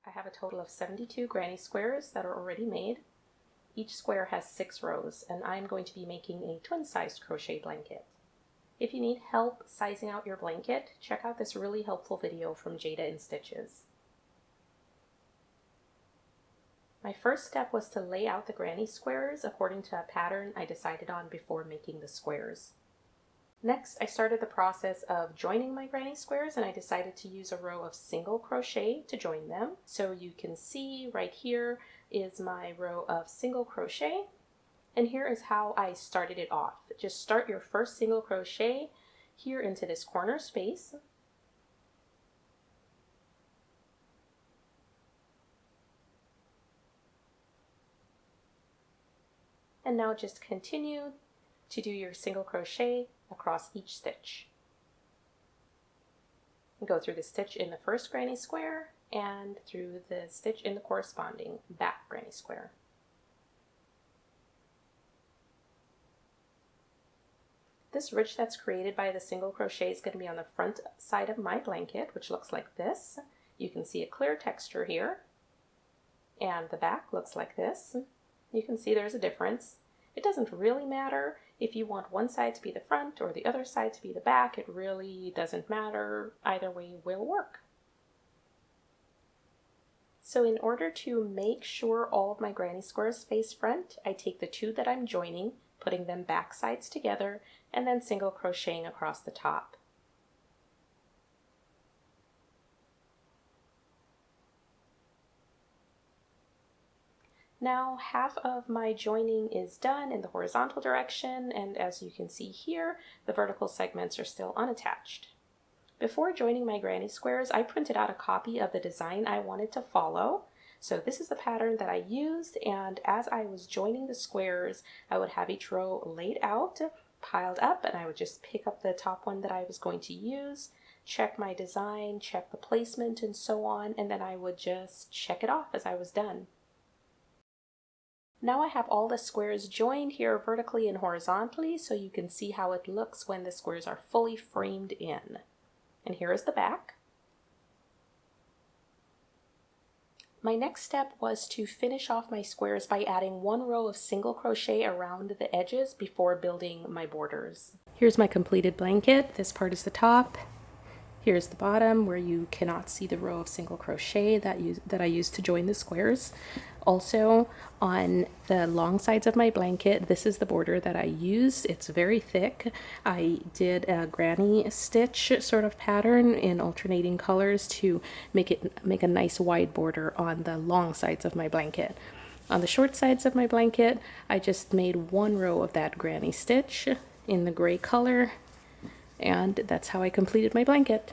I have a total of 72 granny squares that are already made. Each square has 6 rows, and I'm going to be making a twin-sized crochet blanket. If you need help sizing out your blanket, check out this really helpful video from Jada in Stitches. My first step was to lay out the granny squares according to a pattern I decided on before making the squares. Next, I started the process of joining my granny squares, and I decided to use a row of single crochet to join them. So you can see right here is my row of single crochet, and here is how I started it off. Just start your first single crochet here into this corner space. And now just continue to do your single crochet across each stitch. Go through the stitch in the first granny square and through the stitch in the corresponding back granny square. This ridge that's created by the single crochet is going to be on the front side of my blanket, which looks like this. You can see a clear texture here, and the back looks like this. You can see there's a difference. It doesn't really matter if you want one side to be the front or the other side to be the back. It really doesn't matter. Either way will work. So in order to make sure all of my granny squares face front, I take the two that I'm joining, putting them back sides together, and then single crocheting across the top. Now half of my joining is done in the horizontal direction, and as you can see here, the vertical segments are still unattached. Before joining my granny squares, I printed out a copy of the design I wanted to follow. So this is the pattern that I used, and as I was joining the squares, I would have each row laid out, piled up, and I would just pick up the top one that I was going to use, check my design, check the placement, and so on, and then I would just check it off as I was done. Now I have all the squares joined here vertically and horizontally, so you can see how it looks when the squares are fully framed in. And here is the back. My next step was to finish off my squares by adding one row of single crochet around the edges before building my borders. Here's my completed blanket. This part is the top. Here's the bottom where you cannot see the row of single crochet that I used to join the squares. Also, on the long sides of my blanket, this is the border that I used. It's very thick. I did a granny stitch sort of pattern in alternating colors to make a nice wide border on the long sides of my blanket. On the short sides of my blanket, I just made one row of that granny stitch in the gray color, and that's how I completed my blanket.